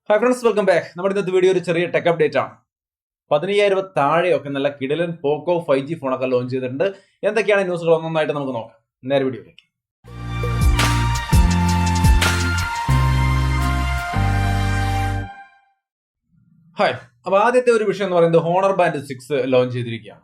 Hi friends, welcome back. നമ്മുടെ ഇന്നത്തെ video ഒരു ചെറിയ ടെക് അപ്ഡേറ്റ് ആണ്. 15,000 താഴെയൊക്കെ നല്ല കിടിലൻ പോക്കോ 5G ഫോണൊക്കെ ലോഞ്ച് ചെയ്തിട്ടുണ്ട്. എന്തൊക്കെയാണ് ന്യൂസുകൾ ഒന്നൊന്നായിട്ട് നമുക്ക് നോക്കാം. നേരെ വീഡിയോയിലേക്ക്. ഹായ്. അപ്പോൾ ആദ്യത്തെ ഒരു വിഷയം എന്ന് പറയുന്നത് ഹോണർ ബാൻഡ് 6 ലോഞ്ച് ചെയ്തിരിക്കുകയാണ്.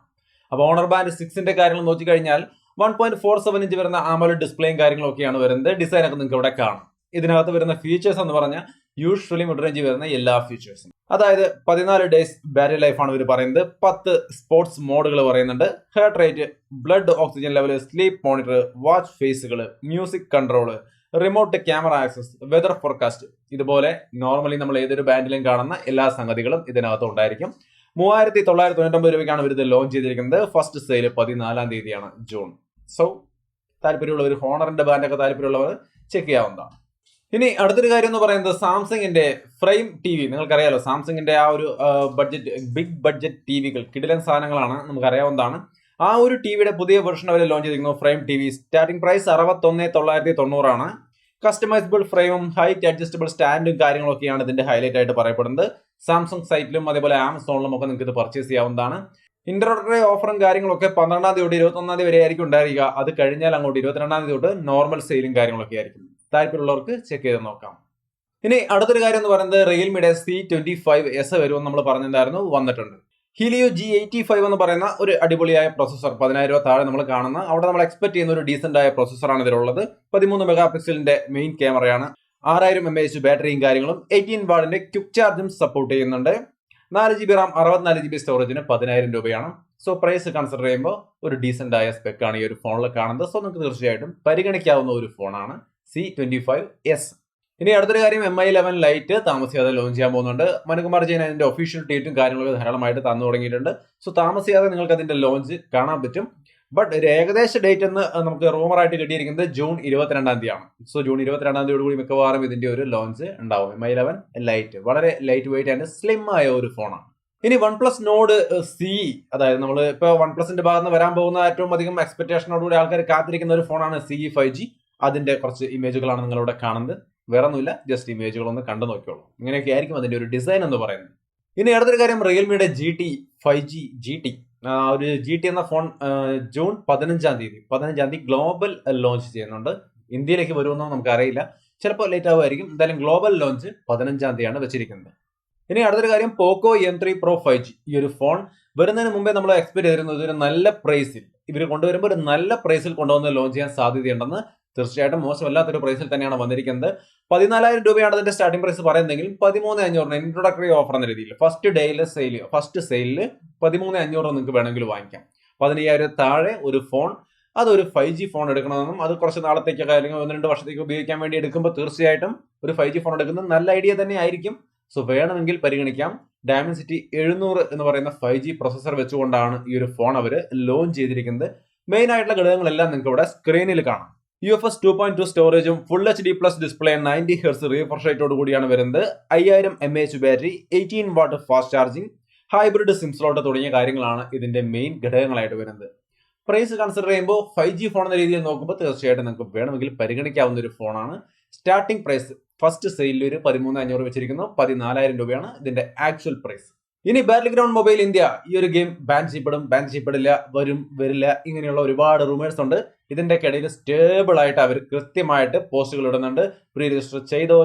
അപ്പോൾ ഹോണർ ബാൻഡ് 6ന്റെ കാര്യങ്ങൾ നോക്കിക്കഴിഞ്ഞാൽ 1.47 ഇഞ്ച് വരുന്ന AMOLED ഡിസ്പ്ലേയും കാര്യങ്ങളൊക്കെയാണ് വരുന്നത്. ഡിസൈനൊക്കെ നിങ്ങൾക്ക് ഇവിടെ കാണാം. ഇതിനകത്ത് വരുന്ന ഫീച്ചേഴ്സ് എന്ന് പറഞ്ഞാൽ യൂഷ്വലി മിഡ് റേഞ്ച് വരുന്ന എല്ലാ ഫീച്ചേഴ്സും, അതായത് 14 ഡേയ്സ് ബാറ്ററി ലൈഫാണ് ഇവർ പറയുന്നത്. 10 സ്പോർട്സ് മോഡുകൾ പറയുന്നുണ്ട്. Heart rate, blood oxygen level, sleep monitor, watch ഫേസുകൾ, music control, remote camera access, weather forecast, ഇതുപോലെ നോർമലി നമ്മൾ ഏതൊരു ബാൻഡിലും കാണുന്ന എല്ലാ സംഗതികളും ഇതിനകത്ത് ഉണ്ടായിരിക്കും. 3,999 രൂപയ്ക്കാണ് ഇവർ ഇത് ലോഞ്ച് ചെയ്തിരിക്കുന്നത്. ഫസ്റ്റ് സെയിൽ 14 തീയതിയാണ്, ജൂൺ. സോ താല്പര്യമുള്ളവർ, ഹോണറിന്റെ ബാൻഡൊക്കെ താല്പര്യമുള്ളവർ ചെക്ക് ചെയ്യാവുന്നതാണ്. ഇനി അടുത്തൊരു കാര്യം എന്ന് പറയുന്നത് സാംസങ്ങിന്റെ ഫ്രെയിം ടി വി. നിങ്ങൾക്കറിയാലോ സാംസങ്ങിന്റെ ആ ഒരു ബിഗ് ബഡ്ജറ്റ് ടി വികൾ കിടിലൻ സാധനങ്ങളാണ്, നമുക്കറിയാവുന്നതാണ്. ആ ഒരു ടിവിയുടെ പുതിയ വെർഷൻ അവർ ലോഞ്ച് ചെയ്തിരിക്കുന്നു. Frame T V starting price 61,990 ആണ്. കസ്റ്റമൈസബിൾ ഫ്രെയിമും ഹൈറ്റ് അഡ്ജസ്റ്റബിൾ സ്റ്റാൻഡും കാര്യങ്ങളൊക്കെയാണ് ഇതിന്റെ ഹൈലൈറ്റ് ആയിട്ട് പറയപ്പെടുന്നത്. സാംസങ് സൈറ്റിലും അതേപോലെ ആമസോണിലും ഒക്കെ നിങ്ങൾക്ക് ഇത് പർച്ചേസ് ചെയ്യാവുന്നതാണ്. ഇൻട്രോഡക്ടറി ഓഫറും കാര്യങ്ങളൊക്കെ 12 തൊട്ട് 21 വരെ ആയിരിക്കും ഉണ്ടായിരിക്കുക. അത് കഴിഞ്ഞാൽ അങ്ങോട്ട് 22 തൊട്ട് നോർമൽ സെയിലും കാര്യങ്ങളൊക്കെ ആയിരിക്കും. താല്പര്യമുള്ളവർക്ക് ചെക്ക് ചെയ്ത് നോക്കാം. ഇനി അടുത്തൊരു കാര്യം എന്ന് പറയുന്നത് റിയൽമിയുടെ C25s വരുമെന്ന് നമ്മൾ പറഞ്ഞിട്ടുണ്ടായിരുന്നു, വന്നിട്ടുണ്ട്. ഹീലിയോ G85 എന്ന് പറയുന്ന ഒരു അടിപൊളിയായ പ്രൊസസർ, 10,000 രൂപ താഴെ നമ്മൾ കാണുന്ന, അവിടെ നമ്മൾ എക്സ്പെക്ട് ചെയ്യുന്ന ഒരു ഡീസന്റ് ആയ പ്രൊസസറാണ് ഇതിലുള്ളത്. 13 മെഗാ പിക്സലിന്റെ മെയിൻ ക്യാമറയാണ്. 6000 mAh ബാറ്ററിയും കാര്യങ്ങളും, 18 വാട്ടിന്റെ ക്വിക്ക് ചാർജും സപ്പോർട്ട് ചെയ്യുന്നുണ്ട്. 4GB റാം, 64GB സ്റ്റോറേജിന് 10,000 രൂപയാണ്. സോ പ്രൈസ് കൺസിഡർ ചെയ്യുമ്പോൾ ഒരു ഡീസന്റ് ആയ സ്പെക് ആണ് ഈ ഒരു ഫോണിൽ കാണുന്നത്. സോ നിങ്ങൾക്ക് തീർച്ചയായിട്ടും പരിഗണിക്കാവുന്ന ഒരു ഫോണാണ് C25s. ഇനി അടുത്തൊരു കാര്യം, MI 11 ലൈറ്റ് താമസിയാതെ ലോഞ്ച് ചെയ്യാൻ പോകുന്നുണ്ട്. മനുകുമാർ ജെയിൻ അതിന്റെ ഒഫീഷ്യൽ ട്വീറ്റും കാര്യങ്ങളൊക്കെ ധാരാളമായിട്ട് തന്നു തുടങ്ങിയിട്ടുണ്ട്. സോ താമസിയാതെ നിങ്ങൾക്ക് അതിന്റെ ലോഞ്ച് കാണാൻ പറ്റും. ബട്ട് ഒരു ഏകദേശ ഡേറ്റ് എന്ന് നമുക്ക് റൂമറായിട്ട് കിട്ടിയിരിക്കുന്നത് ജൂൺ 22 തീയതിയാണ്. സോ ജൂൺ 22 തീയതിയോടുകൂടി മിക്കവാറും ഇതിന്റെ ഒരു ലോഞ്ച് ഉണ്ടാവും. MI 11 ലൈറ്റ് വളരെ ലൈറ്റ് വെയിറ്റ് ആൻഡ് സ്ലിം ആയ ഒരു ഫോണാണ്. ഇനി OnePlus നോഡ് സി, അതായത് നമ്മൾ ഇപ്പോൾ OnePlusന്റെ ഭാഗത്ത് നിന്ന് വരാൻ പോകുന്ന ഏറ്റവും അധികം എക്സ്പെക്ടേഷനോടുകൂടി ആൾക്കാർ കാത്തിരിക്കുന്ന ഒരു ഫോണാണ് CE 5G. അതിന്റെ കുറച്ച് ഇമേജുകളാണ് നിങ്ങളിവിടെ കാണുന്നത്. വേറെ ഒന്നുമില്ല, ജസ്റ്റ് ഇമേജുകളൊന്ന് കണ്ടു നോക്കിയോളൂ. ഇങ്ങനെയൊക്കെ ആയിരിക്കും അതിന്റെ ഒരു ഡിസൈൻ എന്ന് പറയുന്നത്. ഇനി അടുത്തൊരു കാര്യം, റിയൽമിയുടെ GT 5G GT, ഒരു GT എന്ന ഫോൺ ജൂൺ 15 തീയതി ഗ്ലോബൽ ലോഞ്ച് ചെയ്യുന്നുണ്ട്. ഇന്ത്യയിലേക്ക് വരുമെന്നോ നമുക്കറിയില്ല, ചിലപ്പോൾ ലേറ്റ് ആവുമായിരിക്കും. എന്തായാലും ഗ്ലോബൽ ലോഞ്ച് 15 തീയതിയാണ് വെച്ചിരിക്കുന്നത്. ഇനി അടുത്തൊരു കാര്യം, Poco M3Pro 5G. ഈ ഒരു ഫോൺ വരുന്നതിന് മുമ്പേ നമ്മൾ എക്സ്പെക്ട് ചെയ്തിരുന്നത് ഒരു നല്ല പ്രൈസിൽ, ഇവർ കൊണ്ടുവരുമ്പോൾ ഒരു നല്ല പ്രൈസിൽ കൊണ്ടുവന്ന് ലോഞ്ച് ചെയ്യാൻ സാധ്യതയുണ്ടെന്ന്. തീർച്ചയായിട്ടും മോശമല്ലാത്തൊരു പ്രൈസിൽ തന്നെയാണ് വന്നിരിക്കുന്നത്. 14,000 രൂപയാണ് അതിന്റെ സ്റ്റാർട്ടിംഗ് പ്രൈസ് പറയുന്നതെങ്കിൽ 13,500 ഇൻട്രോഡക്ടറി ഓഫർ എന്ന രീതിയിൽ ഫസ്റ്റ് സെയിലിൽ 13,500 നിങ്ങൾക്ക് വേണമെങ്കിൽ വാങ്ങിക്കാം. 15,000 താഴെ ഒരു ഫോൺ, അതൊരു 5G ഫോൺ എടുക്കണമെന്നും അത് കുറച്ച് നാളത്തേക്കൊക്കെ അല്ലെങ്കിൽ 1-2 വർഷത്തേക്ക് ഉപയോഗിക്കാൻ വേണ്ടി എടുക്കുമ്പോൾ തീർച്ചയായിട്ടും ഒരു 5G ഫോൺ എടുക്കുന്നത് നല്ല ഐഡിയ തന്നെ ആയിരിക്കും. സോ വേണമെങ്കിൽ പരിഗണിക്കാം. ഡയമൻസിറ്റി 700 എന്ന് പറയുന്ന 5G പ്രൊസസർ വെച്ചുകൊണ്ടാണ് ഈ ഒരു ഫോൺ അവർ ലോഞ്ച് ചെയ്തിരിക്കുന്നത്. മെയിൻ ആയിട്ടുള്ള ഘടകങ്ങളെല്ലാം നിങ്ങൾക്ക് ഇവിടെ സ്ക്രീനിൽ കാണാം. UFS 2.2 സ്റ്റോറേജും full HD+ display 90 Hz refresh റേറ്റോട് കൂടിയാണ് വരുന്നത്. 5000 mAh battery, 18 watt fast charging, hybrid SIM slot തുടങ്ങിയ കാര്യങ്ങളാണ് ഇതിന്റെ മെയിൻ ഘടകങ്ങളായിട്ട് വരുന്നത്. പ്രൈസ് കൺസിഡർ ചെയ്യുമ്പോൾ 5G ഫോൺ എന്ന രീതിയിൽ നോക്കുമ്പോൾ തീർച്ചയായിട്ടും നിങ്ങൾക്ക് വേണമെങ്കിൽ പരിഗണിക്കാവുന്ന ഒരു ഫോണാണ്. സ്റ്റാർട്ടിംഗ് പ്രൈസ് ഫസ്റ്റ് സെയിലിൽ ഒരു 13,500 വെച്ചിരിക്കുന്നു. 14,000 രൂപയാണ് ഇതിന്റെ ആക്ച്വൽ പ്രൈസ്. ഇനി ബാറ്റിൽ ഗ്രൗണ്ട് മൊബൈൽ ഇന്ത്യ ഈ ഒരു ഗെയിം ബാൻ ചെയ്യപ്പെടില്ല, വരില്ല, ഇങ്ങനെയുള്ള ഒരുപാട് റൂമേഴ്സ് ഉണ്ട്. ഇതിന്റെ ഇടയിൽ സ്റ്റേബിൾ ആയിട്ട് അവർ കൃത്യമായിട്ട് പോസ്റ്റുകൾ ഇടുന്നുണ്ട്. പ്രീ രജിസ്റ്റർ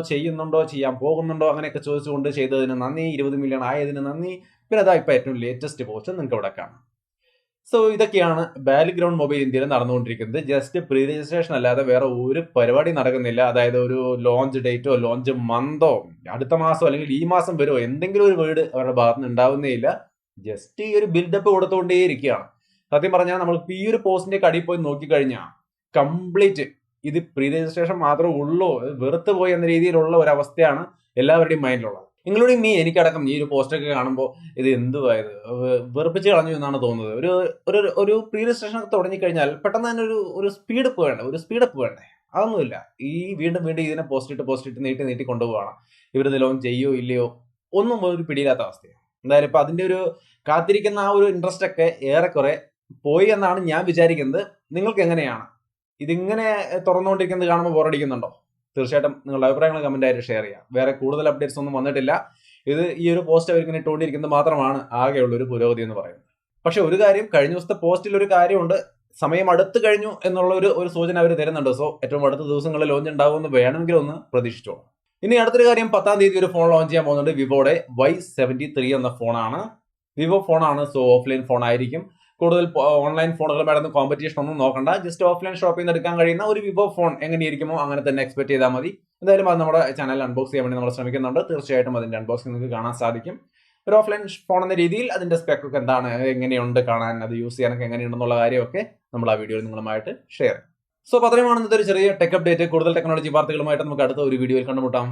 ചെയ്യുന്നുണ്ടോ, ചെയ്യാൻ പോകുന്നുണ്ടോ, അങ്ങനെയൊക്കെ ചോദിച്ചുകൊണ്ട് ചെയ്തതിന് നന്ദി, 20 മില്യൺ ആയതിന് നന്ദി. പിന്നെ അതാ ഇപ്പൊ ഏറ്റവും ലേറ്റസ്റ്റ് പോസ്റ്റ് നിങ്ങൾക്ക് ഇവിടെ കാണാം. സോ ഇതൊക്കെയാണ് ബാറ്റിൽ ഗ്രൗണ്ട് മൊബൈൽ ഇന്ത്യയിൽ നടന്നുകൊണ്ടിരിക്കുന്നത്. ജസ്റ്റ് പ്രീ രജിസ്ട്രേഷൻ അല്ലാതെ വേറെ ഒരു പരിപാടി നടക്കുന്നില്ല. അതായത് ഒരു ലോഞ്ച് ഡേറ്റോ ലോഞ്ച് മന്തോ അടുത്ത മാസം അല്ലെങ്കിൽ ഈ മാസം വരുമോ എന്തെങ്കിലും ഒരു വേർഡ് അവരുടെ ഭാഗത്ത് നിന്ന് ഉണ്ടാവുന്നേയില്ല. ജസ്റ്റ് ഈ ഒരു ബിൽഡപ്പ് കൊടുത്തുകൊണ്ടേയിരിക്കുകയാണ്. സത്യം പറഞ്ഞാൽ നമ്മൾ ഈ ഒരു പോസ്റ്റിന്റെ അടിയിൽ പോയി നോക്കിക്കഴിഞ്ഞാൽ കംപ്ലീറ്റ് ഇത് പ്രീ രജിസ്ട്രേഷൻ മാത്രമേ ഉള്ളൂ, വെറുത്ത് പോയി എന്ന രീതിയിലുള്ള ഒരു അവസ്ഥയാണ് എല്ലാവരുടെയും മൈൻഡിലുള്ളത്. Including me. എനിക്കടക്കം ഈ ഒരു പോസ്റ്റൊക്കെ കാണുമ്പോൾ ഇത് എന്തുവായത്, വെറുപ്പിച്ച് കളഞ്ഞു എന്നാണ് തോന്നുന്നത്. ഒരു പ്രീ രജിസ്ട്രേഷൻ ഒക്കെ തുടങ്ങിക്കഴിഞ്ഞാൽ പെട്ടെന്ന് തന്നെ ഒരു സ്പീഡപ്പ് വേണ്ടേ? അതൊന്നുമില്ല. ഈ വീണ്ടും ഇതിനെ പോസ്റ്റ് ഇട്ട് നീട്ടി കൊണ്ടുപോവാണ്. ഇവരിത് ലോഞ്ച് ചെയ്യോ ഇല്ലയോ ഒന്നും ഒരു പിടിയില്ലാത്ത അവസ്ഥയാണ്. എന്തായാലും ഇപ്പൊ അതിന്റെ ഒരു കാത്തിരിക്കുന്ന ആ ഒരു ഇൻട്രസ്റ്റ് ഒക്കെ ഏറെക്കുറെ പോയി എന്നാണ് ഞാൻ വിചാരിക്കുന്നത്. നിങ്ങൾക്ക് എങ്ങനെയാണ് ഇതിങ്ങനെ തുറന്നുകൊണ്ടിരിക്കുന്നത് കാണുമ്പോൾ ബോറടിക്കുന്നുണ്ടോ? തീർച്ചയായിട്ടും നിങ്ങളുടെ അഭിപ്രായങ്ങൾ കമന്റ് ആയിട്ട് ഷെയർ ചെയ്യാം. വേറെ കൂടുതൽ അപ്ഡേറ്റ്സ് ഒന്നും വന്നിട്ടില്ല. ഇത് ഈ ഒരു പോസ്റ്റ് അവരിങ്ങനെ ഇട്ടുകൊണ്ടിരിക്കുന്നത് മാത്രമാണ് ആകെയുള്ള ഒരു പുരോഗതി എന്ന് പറയുന്നത്. പക്ഷെ ഒരു കാര്യം, കഴിഞ്ഞ ദിവസത്തെ പോസ്റ്റിൽ ഒരു കാര്യമുണ്ട്, സമയം അടുത്ത് കഴിഞ്ഞു എന്നുള്ള ഒരു സൂചന അവർ തരുന്നുണ്ട്. സോ ഏറ്റവും അടുത്ത ദിവസങ്ങളിൽ ലോഞ്ച് ഉണ്ടാവുമെന്ന് വേണമെങ്കിൽ ഒന്ന് പ്രതീക്ഷിച്ചോളൂ. ഇനി അടുത്തൊരു കാര്യം, 10-ാം തീയതി ഒരു ഫോൺ ലോഞ്ച് ചെയ്യാൻ പോകുന്നുണ്ട്. വിവോയുടെ Y73 എന്ന ഫോണാണ്. വിവോ ഫോണാണ്, സോ ഓഫ്ലൈൻ ഫോൺ ആയിരിക്കും. കൂടുതൽ ഓൺലൈൻ ഫോണുകളുമായിട്ടൊന്നും കോമ്പറ്റീഷൻ ഒന്നും നോക്കണ്ട. ജസ്റ്റ് ഓഫ്ലൈൻ ഷോപ്പിൽ നിന്ന് എടുക്കാൻ കഴിയുന്ന ഒരു വിവോ ഫോൺ എങ്ങനെയിരിക്കുമോ അങ്ങനെ തന്നെ എക്സ്പെക്ട് ചെയ്താൽ മതി. എന്തായാലും അത് നമ്മുടെ ചാനൽ അൺബോക്സ് ചെയ്യാൻ വേണ്ടി നമ്മൾ ശ്രമിക്കുന്നുണ്ട്. തീർച്ചയായിട്ടും അതിന്റെ അൺബോക്സിംഗ് നിങ്ങൾക്ക് കാണാൻ സാധിക്കും. ഒരു ഓഫ്ലൈൻ ഫോൺ എന്ന രീതിയിൽ അതിന്റെ സ്പെക് ഒക്കെ എന്താണ്, എങ്ങനെയുണ്ട് കാണാൻ, അത് യൂസ് ചെയ്യാനൊക്കെ എങ്ങനെയുണ്ടെന്നുള്ള കാര്യമൊക്കെ നമ്മൾ ആ വീഡിയോയിൽ നിങ്ങളുമായിട്ട് ഷെയർ ചെയ്യും. സോ അത്രയുമാണ് ഇന്നത്തെ ഒരു ചെറിയ ടെക് അപ്ഡേറ്റ്. കൂടുതൽ ടെക്നോളജി വാർത്തകളുമായിട്ട് നമുക്ക് അടുത്ത ഒരു വീഡിയോയിൽ കണ്ടുമുട്ടാം.